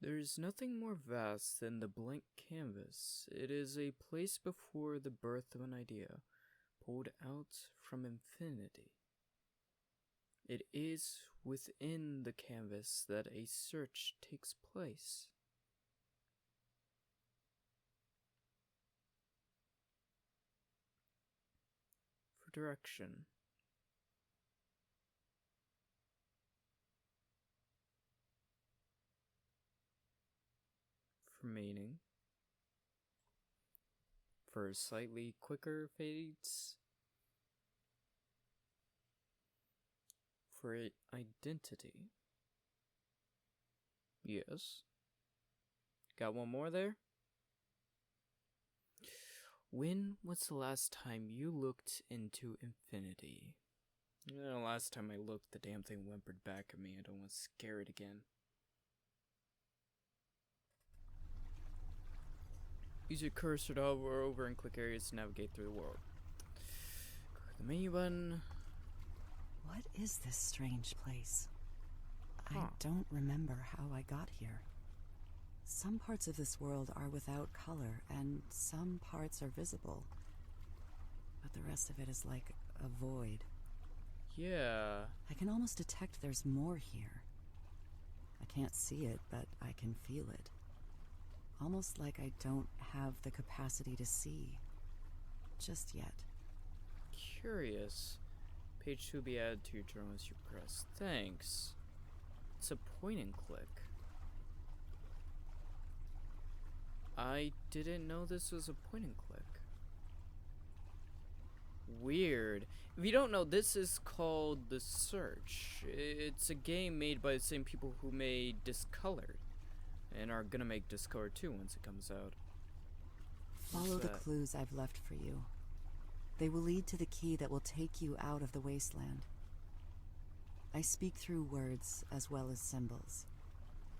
There is nothing more vast than the blank canvas. It is a place before the birth of an idea, pulled out from infinity. It is within the canvas that a search takes place. For direction. For meaning. For slightly quicker fades. For identity. Yes. Got one more there? When was the last time you looked into infinity? Last time I looked, the damn thing whimpered back at me. I don't want to scare it again. Use your cursor to hover over and click areas to navigate through the world. Click the menu button. What is this strange place? I don't remember how I got here. Some parts of this world are without color, and some parts are visible. But the rest of it is like a void. Yeah. I can almost detect there's more here. I can't see it, but I can feel it. Almost like I don't have the capacity to see. Just yet. Curious. Page 2 will be added to your journal as you press. Thanks. It's a point and click. I didn't know this was a point and click. Weird. If you don't know, this is called The Search. It's a game made by the same people who made Discolored. And are gonna make Discolored 2 once it comes out. Follow the clues I've left for you. They will lead to the key that will take you out of the wasteland. I speak through words as well as symbols.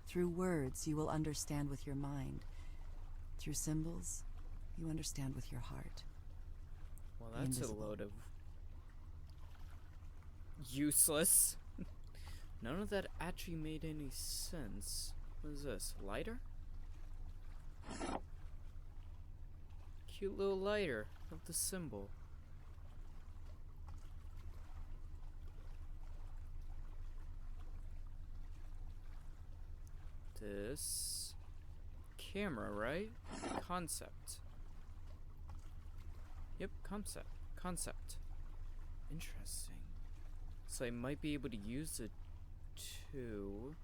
Through words, you will understand with your mind. Through symbols, you understand with your heart. Well, that's a load of useless. None of that actually made any sense. What is this? Lighter? Cute little lighter of the symbol. This camera, right? Concept. Yep, concept. Interesting. So I might be able to use it to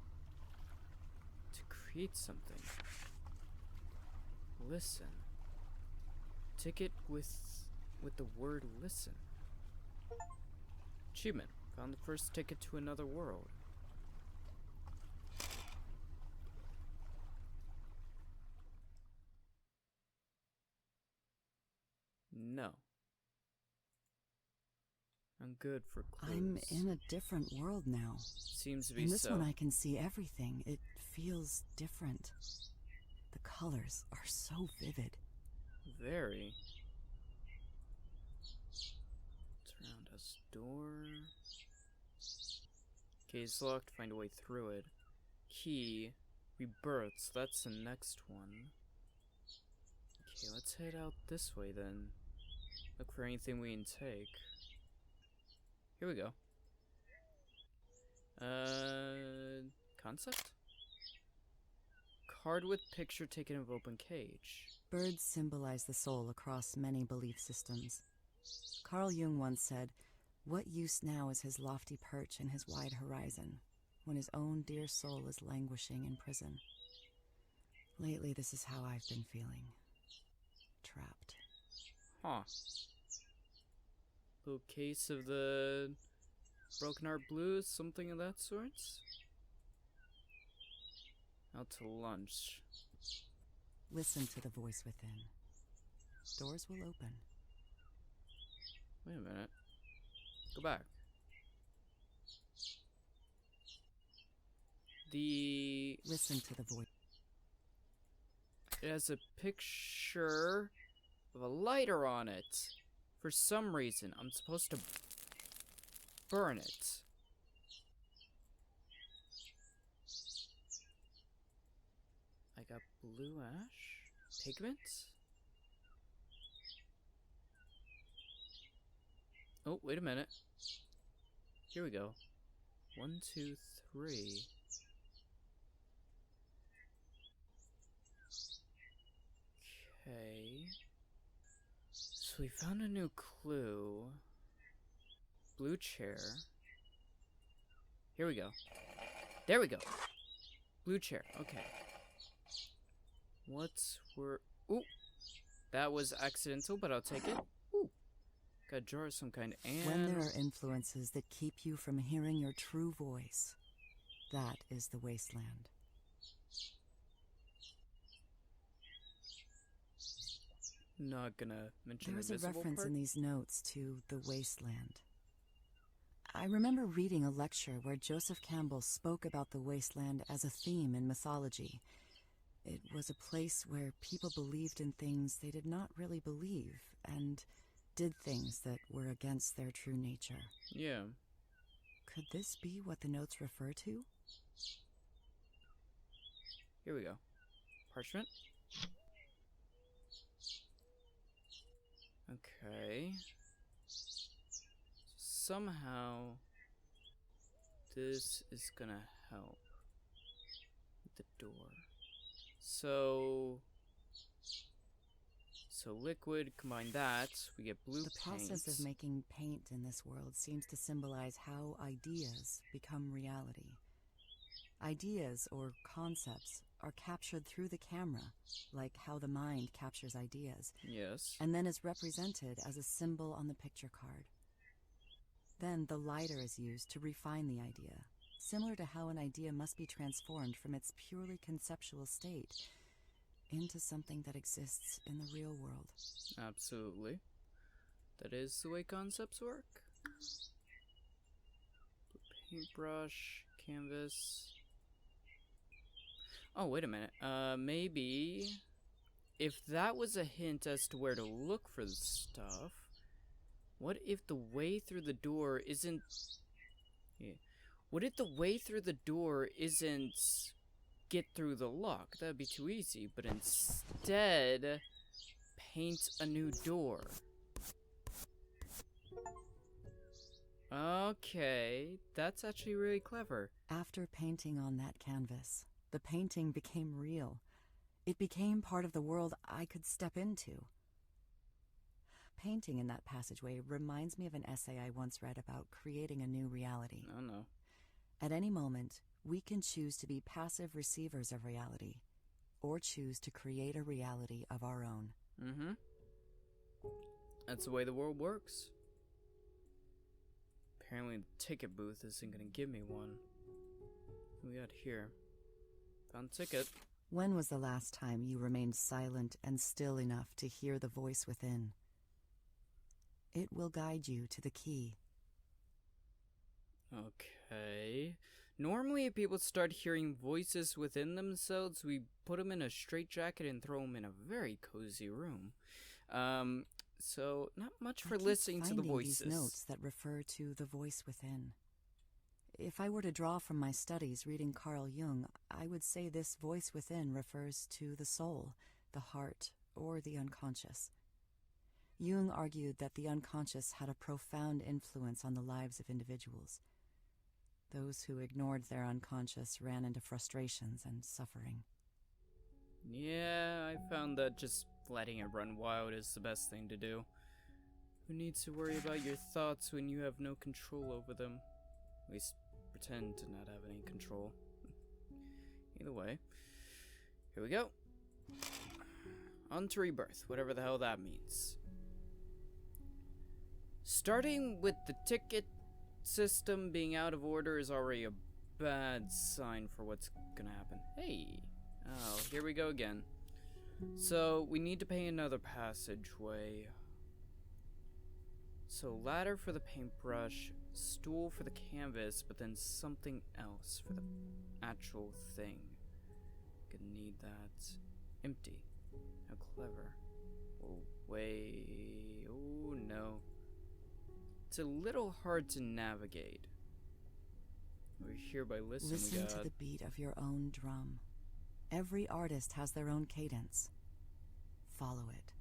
create something. Listen. Ticket with the word listen. Achievement. Found the first ticket to another world. No. I'm good for clues. I'm in a different world now. Seems to be in this so. one I can see everything. It feels different. The colors are so vivid. Very. What's around us? Door. Case locked. Find a way through it. Key. Rebirths. That's the next one. Okay, let's head out this way then. Look for anything we can take. Here we go. Concept? Card with picture taken of open cage. Birds symbolize the soul across many belief systems. Carl Jung once said, "What use now is his lofty perch and his wide horizon, when his own dear soul is languishing in prison?" Lately, this is how I've been feeling. Trapped. Huh. Little case of the Broken Heart Blues, something of that sort? Out to lunch. Listen to the voice within. Doors will open. Wait a minute. Go back. Listen to the voice. It has a picture of a lighter on it. For some reason, I'm supposed to burn it. got blue ash. Pigment? Oh, wait a minute. Here we go. 1, 2, 3. Okay. So we found a new clue. Blue chair. Here we go. There we go. Blue chair. Okay. What's were... Ooh! That was accidental, but I'll take it. Ooh! Got a jar of some kind. And... When there are influences that keep you from hearing your true voice, that is the wasteland. Not gonna mention There's the a visible reference part. in these notes to the wasteland. I remember reading a lecture where Joseph Campbell spoke about the wasteland as a theme in mythology. It was a place where people believed in things they did not really believe, and did things that were against their true nature. Yeah. Could this be what the notes refer to? Here we go. Parchment. Okay. Somehow, this is gonna help with the door. So liquid, combine that, we get blue The paint. process of making paint in this world seems to symbolize how ideas become reality. Ideas, or concepts, are captured through the camera, like how the mind captures ideas, Yes. and then is represented as a symbol on the picture card. Then the lighter is used to refine the idea, similar to how an idea must be transformed from its purely conceptual state into something that exists in the real world. Absolutely. That is the way concepts work. Paintbrush, canvas. Oh, wait a minute. Maybe if that was a hint as to where to look for the stuff, what if the way through the door isn't... Yeah. What if the way through the door isn't get through the lock? That'd be too easy. But instead, paint a new door. Okay, that's actually really clever. After painting on that canvas, the painting became real. It became part of the world I could step into. Painting in that passageway reminds me of an essay I once read about creating a new reality. Oh no. At any moment, we can choose to be passive receivers of reality, or choose to create a reality of our own. Mm-hmm. That's the way the world works. Apparently the ticket booth isn't gonna give me one. What we got here? Found a ticket. When was the last time you remained silent and still enough to hear the voice within? It will guide you to the key. Okay. Normally, if people start hearing voices within themselves, we put them in a straitjacket and throw them in a very cozy room. So not much for listening to the voices. These notes that refer to the voice within. If I were to draw from my studies reading Carl Jung, I would say this voice within refers to the soul, the heart, or the unconscious. Jung argued that the unconscious had a profound influence on the lives of individuals. Those who ignored their unconscious ran into frustrations and suffering. Yeah, I found that just letting it run wild is the best thing to do. Who needs to worry about your thoughts when you have no control over them? At least pretend to not have any control. Either way, here we go. On to rebirth, whatever the hell that means. Starting with the ticket system being out of order is already a bad sign for what's gonna happen. Hey! Oh, here we go again. So, we need to pay another passageway. So, ladder for the paintbrush, stool for the canvas, but then something else for the actual thing. Gonna need that. Empty. How clever. Oh, wait. Oh, no. It's a little hard to navigate. We're here by listening. Listen to the beat of your own drum. Every artist has their own cadence. Follow it.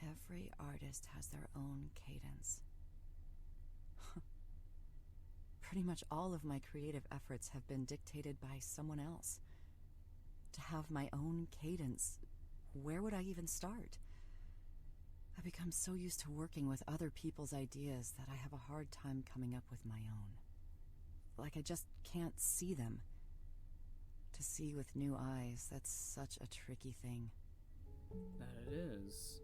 Every artist has their own cadence. Pretty much all of my creative efforts have been dictated by someone else. To have my own cadence, where would I even start? I've become so used to working with other people's ideas that I have a hard time coming up with my own. Like I just can't see them. To see with new eyes, that's such a tricky thing. That it is.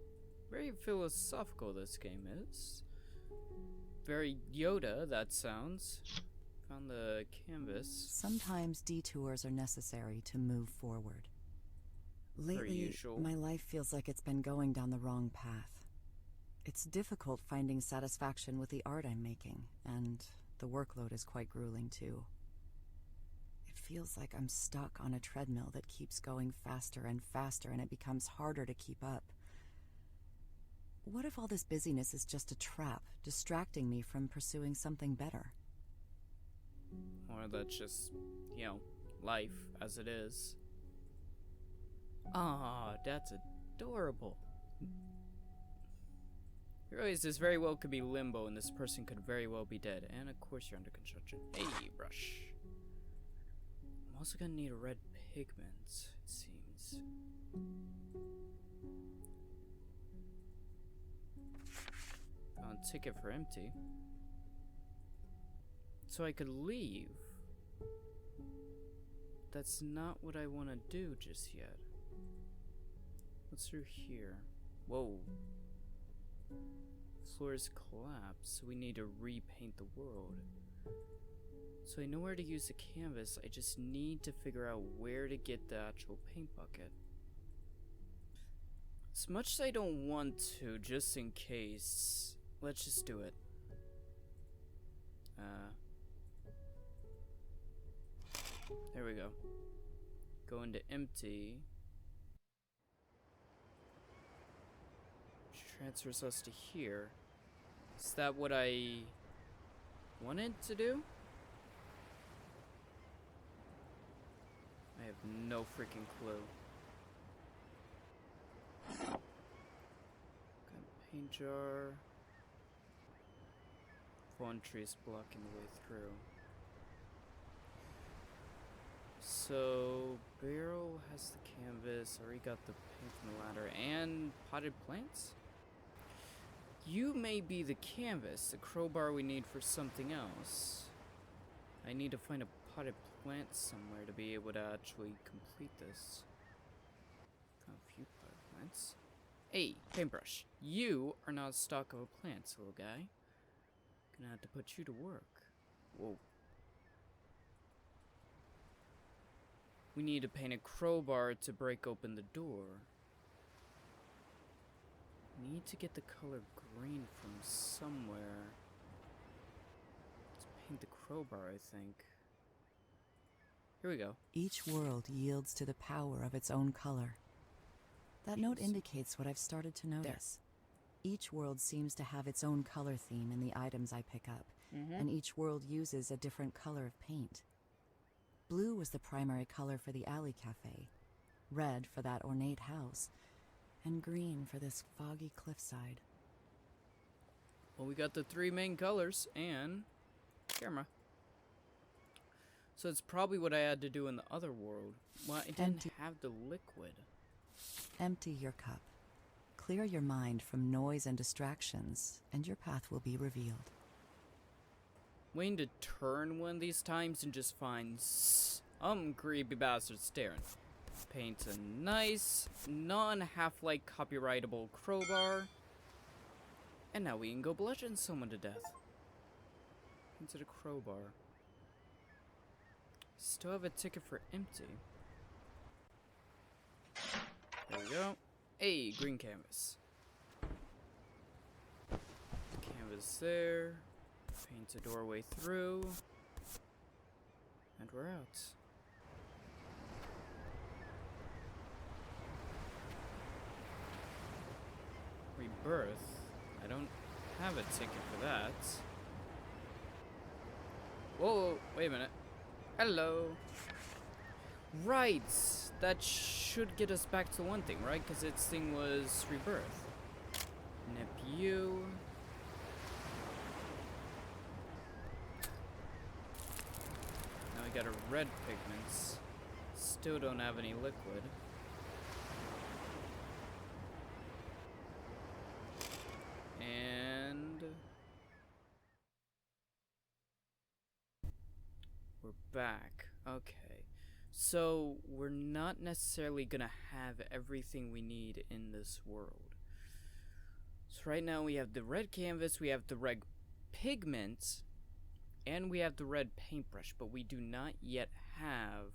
Very philosophical this game is. Very Yoda, that sounds. Found the canvas. Sometimes detours are necessary to move forward. Lately, my life feels like it's been going down the wrong path. It's difficult finding satisfaction with the art I'm making, and the workload is quite grueling too. It feels like I'm stuck on a treadmill that keeps going faster and faster, and it becomes harder to keep up. What if all this busyness is just a trap, distracting me from pursuing something better? Or that's just, you know, life as it is. Ah, that's adorable. You realize this very well could be limbo, and this person could very well be dead. And of course you're under construction. Hey, brush. I'm also gonna need a red pigment, it seems. Found a ticket for empty. So I could leave. That's not what I want to do just yet. What's through here? Whoa. Floors collapse, so we need to repaint the world. So I know where to use the canvas, I just need to figure out where to get the actual paint bucket. As much as I don't want to, just in case, let's just do it. There we go. Go into empty. Which transfers us to here. Is that what I wanted to do? I have no freaking clue. Got a paint jar. Fallen trees blocking the way through. So, barrel has the canvas, already got the paint from the ladder, and potted plants? You may be the canvas, the crowbar we need for something else. I need to find a potted plant somewhere to be able to actually complete this. Found a few potted plants. Hey, paintbrush, you are not stock of a plant, little guy. Gonna have to put you to work. Whoa. We need to paint a crowbar to break open the door. Need to get the color green from somewhere. Let's paint the crowbar, I think. Here we go. Each world yields to the power of its own color. That note indicates what I've started to notice. There. Each world seems to have its own color theme in the items I pick up, and each world uses a different color of paint. Blue was the primary color for the alley cafe, red for that ornate house, and green for this foggy cliffside. Well, we got the three main colors and camera. So it's probably what I had to do in the other world. Well, I didn't have the liquid. Empty your cup. Clear your mind from noise and distractions, and your path will be revealed. Waiting to turn one of these times and just find some creepy bastard staring. Paint a nice, non-half-like copyrightable crowbar. And now we can go bludgeon someone to death. Into the crowbar. Still have a ticket for empty. There we go. Hey, green canvas. Canvas there. Paint a doorway through. And we're out. Rebirth? I don't have a ticket for that. Whoa, wait a minute. Hello. Right! That should get us back to one thing, right? Because its thing was rebirth. Nip you. Now we got a red pigments. Still don't have any liquid. And we're back. Okay. So we're not necessarily gonna have everything we need in this world. So right now we have the red canvas, we have the red pigment, and we have the red paintbrush, but we do not yet have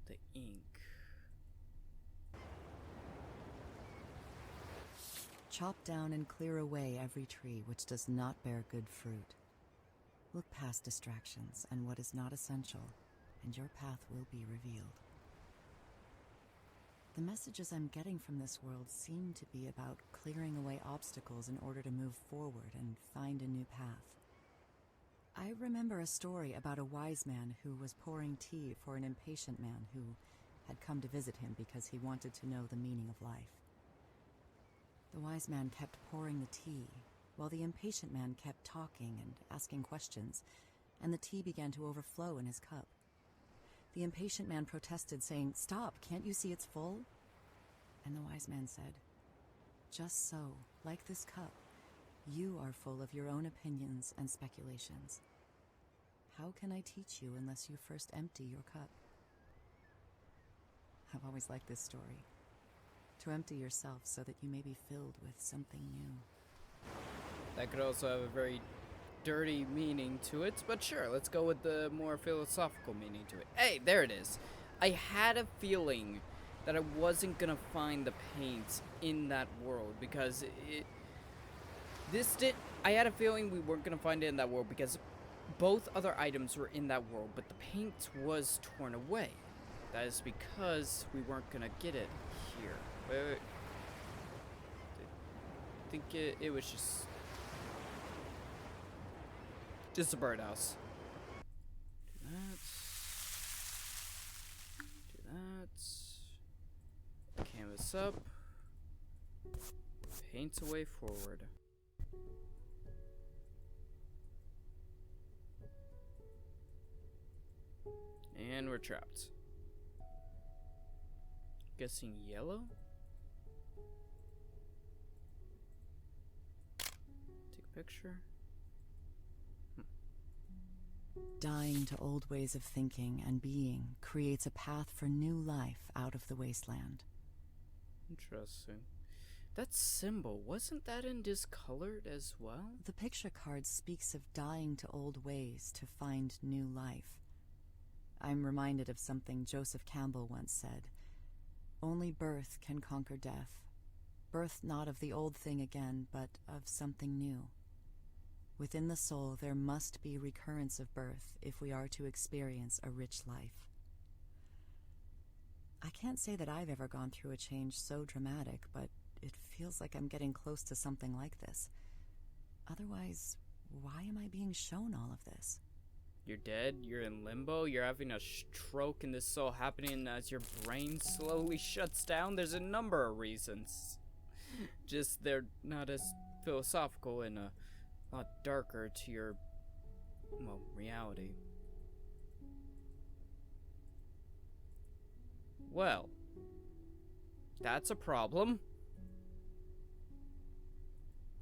the ink. Chop down and clear away every tree which does not bear good fruit. Look past distractions and what is not essential, and your path will be revealed. The messages I'm getting from this world seem to be about clearing away obstacles in order to move forward and find a new path. I remember a story about a wise man who was pouring tea for an impatient man who had come to visit him because he wanted to know the meaning of life. The wise man kept pouring the tea, while the impatient man kept talking and asking questions, and the tea began to overflow in his cup. The impatient man protested, saying, "Stop, can't you see it's full?" And the wise man said, "Just so, like this cup, you are full of your own opinions and speculations. How can I teach you unless you first empty your cup?" I've always liked this story. To empty yourself so that you may be filled with something new. That could also have a very dirty meaning to it, but sure, let's go with the more philosophical meaning to it. Hey, there it is. I had a feeling that I wasn't gonna find the paint in that world because I had a feeling we weren't gonna find it in that world because both other items were in that world, but the paint was torn away. That is because we weren't gonna get it here. Wait. I think it was just a birdhouse. Do that. Canvas up. Paint away forward. And we're trapped. Guessing yellow? Take a picture. Dying to old ways of thinking and being creates a path for new life out of the wasteland. Interesting. That symbol, wasn't that in discolored as well? The picture card speaks of dying to old ways to find new life. I'm reminded of something Joseph Campbell once said. Only birth can conquer death. Birth not of the old thing again, but of something new. Within the soul, there must be recurrence of birth if we are to experience a rich life. I can't say that I've ever gone through a change so dramatic, but it feels like I'm getting close to something like this. Otherwise, why am I being shown all of this? You're dead, you're in limbo, you're having a stroke, and this is all happening as your brain slowly shuts down. There's a number of reasons. Just they're not as philosophical and a lot darker to your, well, reality. Well, that's a problem.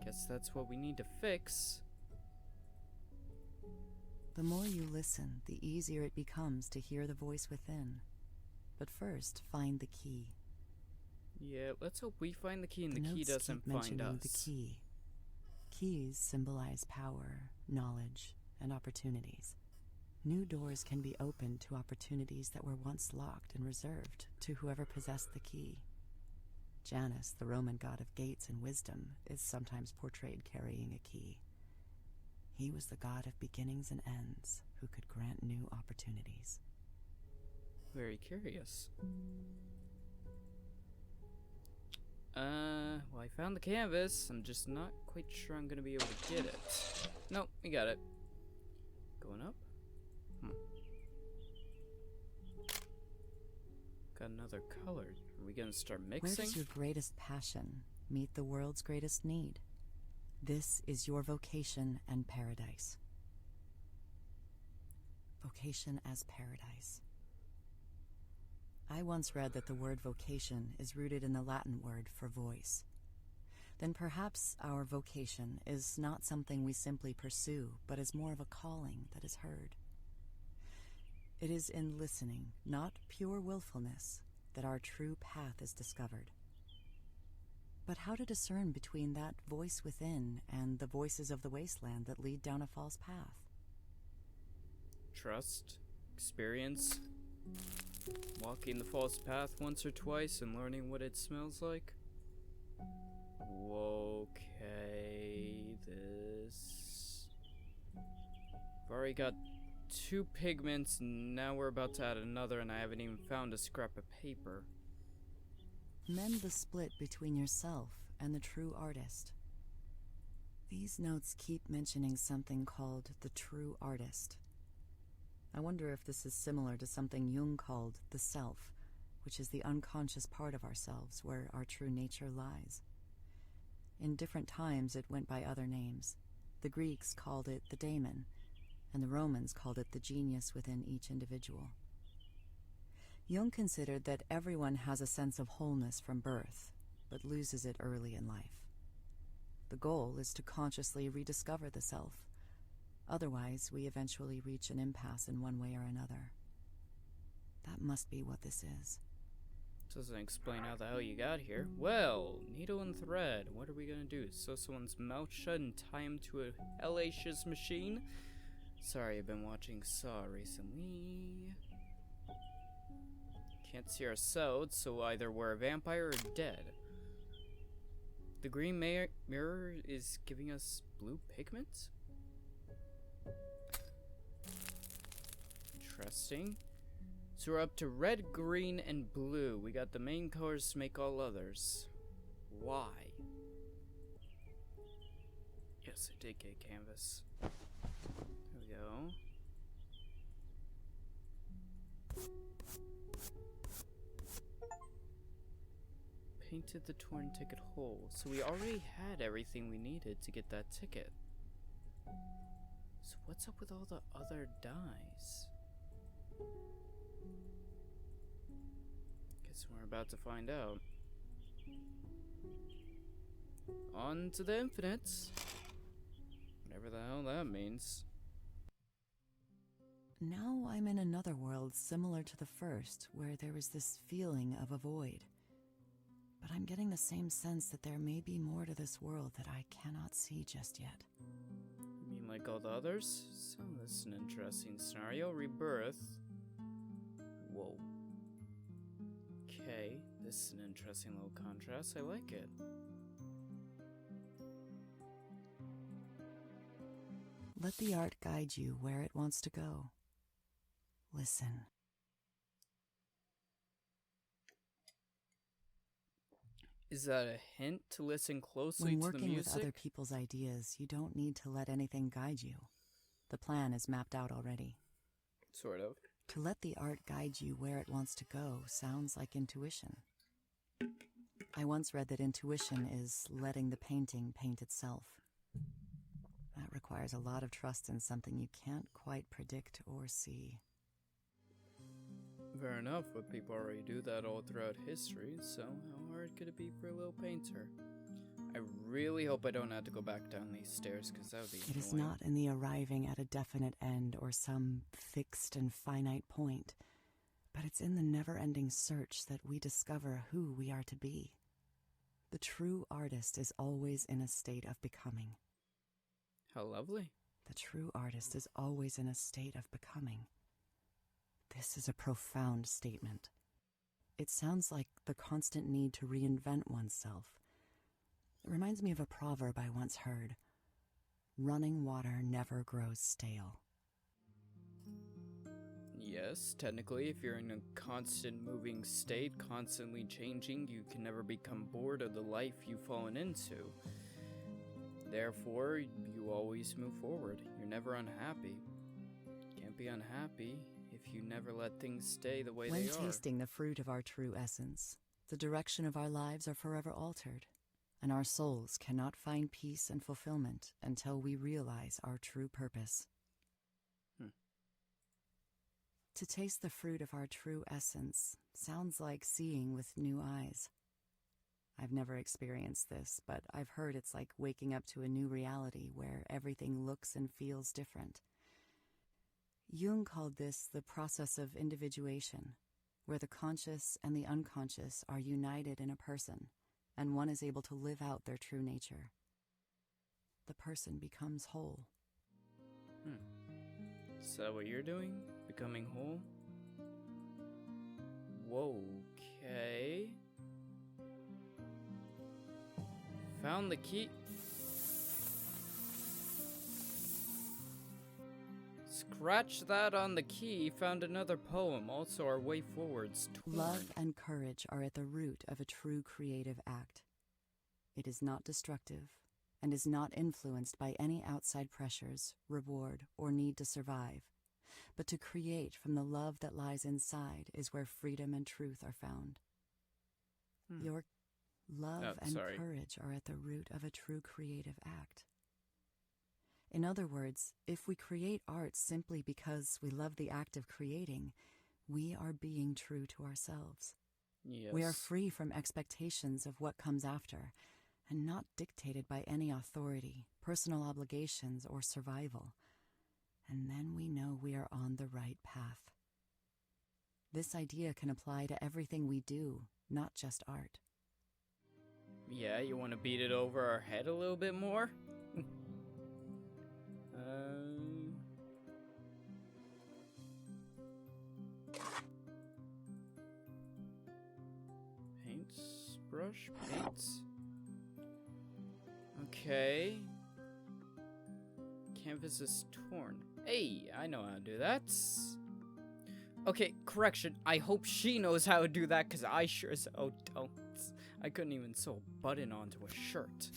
Guess that's what we need to fix. The more you listen, the easier it becomes to hear the voice within. But first, find the key. Yeah, let's hope we find the key and the key notes doesn't keep find mentioning us. the key. Keys symbolize power, knowledge, and opportunities. New doors can be opened to opportunities that were once locked and reserved to whoever possessed the key. Janus, the Roman god of gates and wisdom, is sometimes portrayed carrying a key. He was the god of beginnings and ends who could grant new opportunities. Very curious. Well, I found the canvas. I'm just not quite sure I'm gonna be able to get it. Nope, we got it. Going up? got another color. Are we gonna start Where mixing? does your greatest passion meet the world's greatest need? This is your vocation and paradise. Vocation as paradise. I once read that the word vocation is rooted in the Latin word for voice. Then perhaps our vocation is not something we simply pursue, but is more of a calling that is heard. It is in listening, not pure willfulness, that our true path is discovered. But how to discern between that voice within and the voices of the wasteland that lead down a false path? Trust, experience, walking the false path once or twice and learning what it smells like. Okay, this... I've already got 2 pigments, now we're about to add another, and I haven't even found a scrap of paper. Mend the split between yourself and the true artist. These notes keep mentioning something called the true artist. I wonder if this is similar to something Jung called the self, which is the unconscious part of ourselves where our true nature lies. In different times it went by other names. The Greeks called it the daemon, and the Romans called it the genius within each individual. Jung considered that everyone has a sense of wholeness from birth, but loses it early in life. The goal is to consciously rediscover the self. Otherwise, we eventually reach an impasse in one way or another. That must be what this is. Doesn't explain how the hell you got here. Well, needle and thread. What are we gonna do? Sew someone's mouth shut and tie him to a hellacious machine? Sorry, I've been watching Saw recently. Can't see ourselves, so either we're a vampire or dead. The green mirror is giving us blue pigment? Interesting. So we're up to red, green, and blue. We got the main colors to make all others. Why? Yes, I did get canvas. There we go. Painted the torn ticket whole. So we already had everything we needed to get that ticket. So what's up with all the other dyes? Guess we're about to find out. On to the infinite. Whatever the hell that means. Now I'm in another world similar to the first, where there is this feeling of a void. But I'm getting the same sense that there may be more to this world that I cannot see just yet. You mean like all the others? So this is an interesting scenario. Rebirth. Whoa. Okay, this is an interesting little contrast. I like it. Let the art guide you where it wants to go. Listen. Is that a hint to listen closely When to the working music? with other people's ideas, you don't need to let anything guide you. The plan is mapped out already. Sort of. To let the art guide you where it wants to go sounds like intuition. I once read that intuition is letting the painting paint itself. That requires a lot of trust in something you can't quite predict or see. Fair enough, but people already do that all throughout history, so how hard could it be for a little painter? I really hope I don't have to go back down these stairs, because that would be It is annoying. not in the arriving at a definite end or some fixed and finite point, but it's in the never-ending search that we discover who we are to be. The true artist is always in a state of becoming. How lovely. The true artist is always in a state of becoming. This is a profound statement. It sounds like the constant need to reinvent oneself. It reminds me of a proverb I once heard. Running water never grows stale. Yes, technically, if you're in a constant moving state, constantly changing, you can never become bored of the life you've fallen into. Therefore, you always move forward. You're never unhappy. Can't be unhappy if if you never let things stay the way When they are. tasting the fruit of our true essence, the direction of our lives are forever altered, and our souls cannot find peace and fulfillment until we realize our true purpose. To taste the fruit of our true essence sounds like seeing with new eyes. I've never experienced this, but I've heard it's like waking up to a new reality where everything looks and feels different. Jung called this the process of individuation, where the conscious and the unconscious are united in a person, and one is able to live out their true nature. The person becomes whole. Is that what you're doing? Becoming whole? Whoa, okay. Found the key. Scratch that on the key. Found another poem. Also our way forwards. Love and courage are at the root of a true creative act. It is not destructive and is not influenced by any outside pressures, reward, or need to survive. But to create from the love that lies inside is where freedom and truth are found. Your love and courage are at the root of a true creative act. In other words, if we create art simply because we love the act of creating, we are being true to ourselves. Yes. We are free from expectations of what comes after, and not dictated by any authority, personal obligations, or survival. And then we know we are on the right path. This idea can apply to everything we do, not just art. Yeah, you want to beat it over our head a little bit more? Paints, brush, paints. Okay. Canvas is torn. Hey, I know how to do that. Okay, correction. I hope she knows how to do that, because I sure as hell don't. I couldn't even sew a button onto a shirt.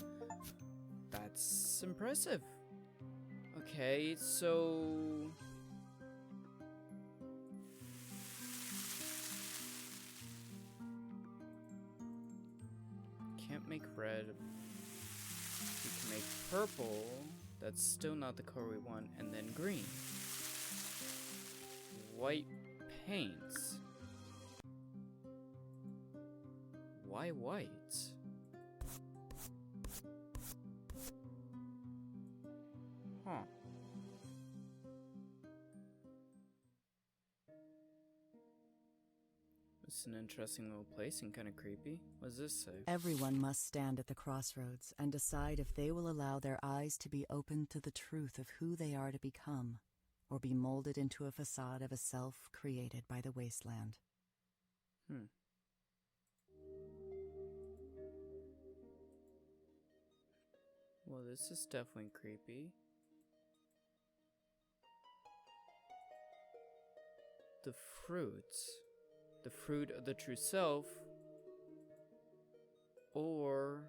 That's impressive. Okay, so... Can't make red. We can make purple. That's still not the color we want. And then green. White paints. Why white? Huh. It's an interesting little place and kind of creepy. What does this say? Everyone must stand at the crossroads and decide if they will allow their eyes to be open to the truth of who they are to become, or be molded into a facade of a self created by the wasteland. Well, this is definitely creepy. The fruits. The fruit of the true self. Or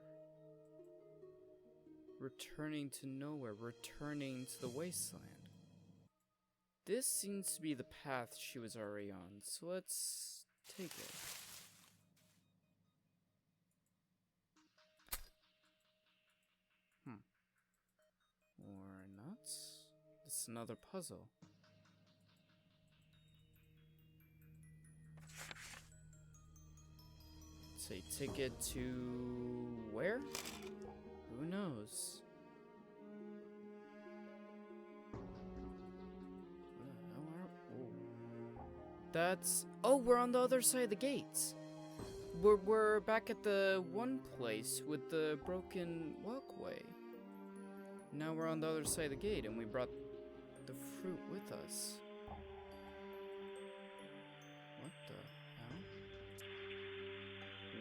returning to nowhere, returning to the wasteland. This seems to be the path she was already on, so let's take it. Or not. This is another puzzle. Say ticket to where? Who knows? That's... Oh, we're on the other side of the gates. We're back at the one place with the broken walkway. Now we're on the other side of the gate, and we brought the fruit with us. What the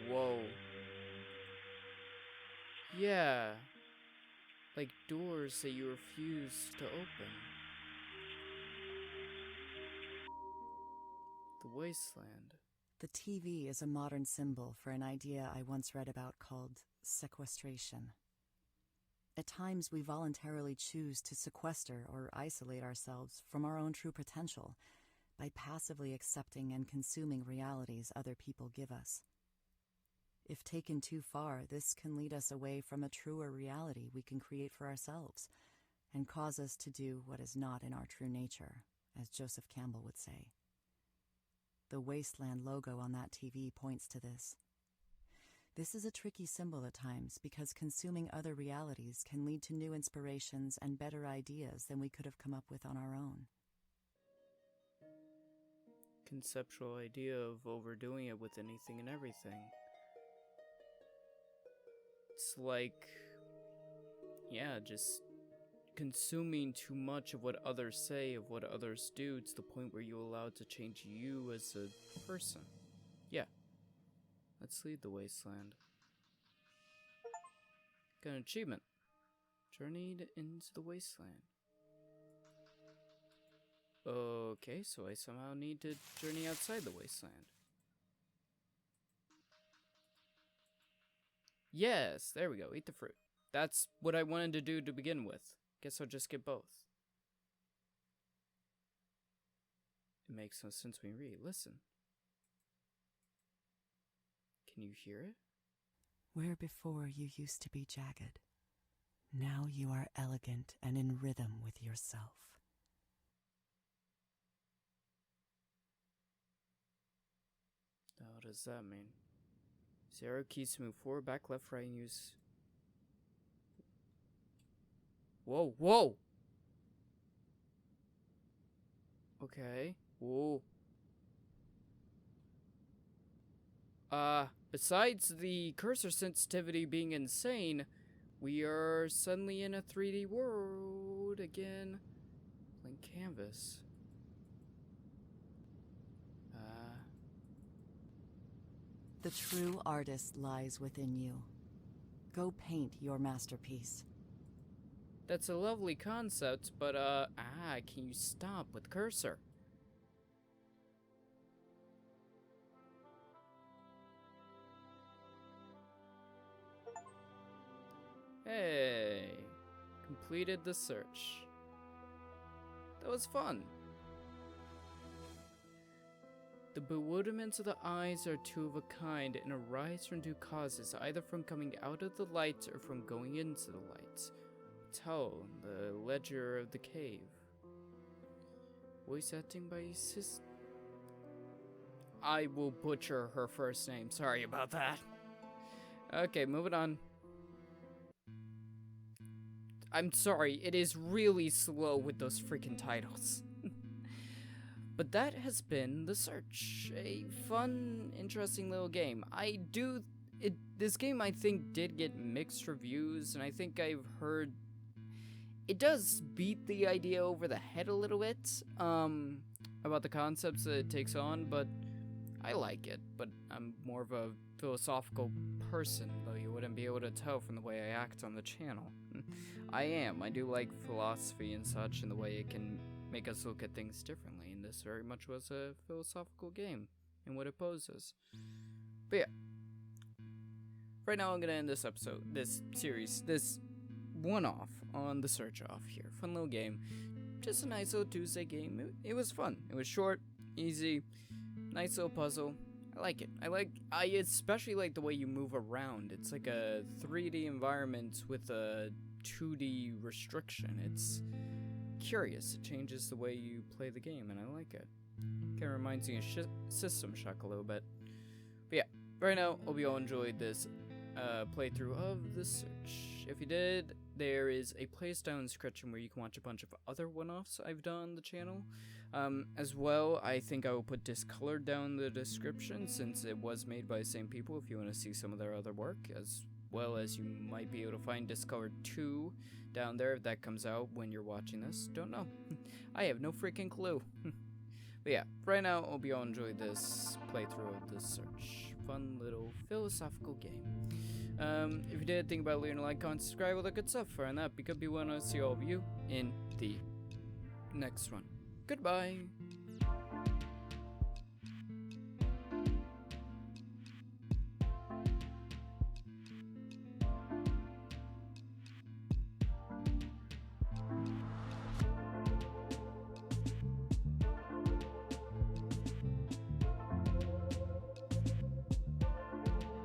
hell? Whoa. Yeah. Like doors that you refuse to open. The wasteland. The TV is a modern symbol for an idea I once read about called sequestration. At times, we voluntarily choose to sequester or isolate ourselves from our own true potential by passively accepting and consuming realities other people give us. If taken too far, this can lead us away from a truer reality we can create for ourselves and cause us to do what is not in our true nature, as Joseph Campbell would say. The Wasteland logo on that TV points to this. This is a tricky symbol at times because consuming other realities can lead to new inspirations and better ideas than we could have come up with on our own. Conceptual idea of overdoing it with anything and everything. It's like, yeah, just consuming too much of what others say, of what others do, to the point where you allow it to change you as a person. Yeah. Let's leave the wasteland. Got an achievement. Journeyed into the wasteland. Okay, so I somehow need to journey outside the wasteland. Yes, there we go. Eat the fruit. That's what I wanted to do to begin with. Guess I'll just get both. It makes no sense when you read. Listen. Can you hear it? Where before you used to be jagged, now you are elegant and in rhythm with yourself. What does that mean? Use arrow keys to move forward, back, left, right, and use... Whoa, whoa! Okay. Whoa. Besides the cursor sensitivity being insane, we are suddenly in a 3D world again. Blank canvas. The true artist lies within you. Go paint your masterpiece. That's a lovely concept, but, can you stop with cursor? Hey, completed the search. That was fun. The bewilderments of the eyes are two of a kind and arise from two causes, either from coming out of the light or from going into the light. Tell, the ledger of the cave. Voice acting by I will butcher her first name, sorry about that. Okay, moving on. I'm sorry, it is really slow with those freaking titles. But that has been The Search. A fun, interesting little game. This game I think did get mixed reviews, and I think I've heard it does beat the idea over the head a little bit, about the concepts that it takes on, but I like it. But I'm more of a philosophical person, though you wouldn't be able to tell from the way I act on the channel. I do like philosophy and such, and the way it can make us look at things differently, and this very much was a philosophical game in what it poses. But yeah, right now I'm gonna end this episode, this series, this one-off on The Search Off here. Fun little game, just a nice little Tuesday game. It was fun. It was short, easy, nice little puzzle. I like it. I especially like the way you move around. It's like a 3D environment with a 2D restriction. It's curious. It changes the way you play the game, and I like it. Kind of reminds me of System Shock a little bit. But yeah, right now, hope you all enjoyed this playthrough of The Search. If you did, there is a playlist down in the description where you can watch a bunch of other one-offs I've done on the channel. As well, I think I will put Discolored down in the description, since it was made by the same people, if you want to see some of their other work, as well as you might be able to find Discolored 2 down there if that comes out when you're watching this. Don't know. I have no freaking clue. But yeah, right now, I hope you all enjoyed this playthrough of The Search. Fun little philosophical game. If you did, think about leaving a like, comment, subscribe, all that good stuff. For that, because we want to see all of you in the next one. Goodbye.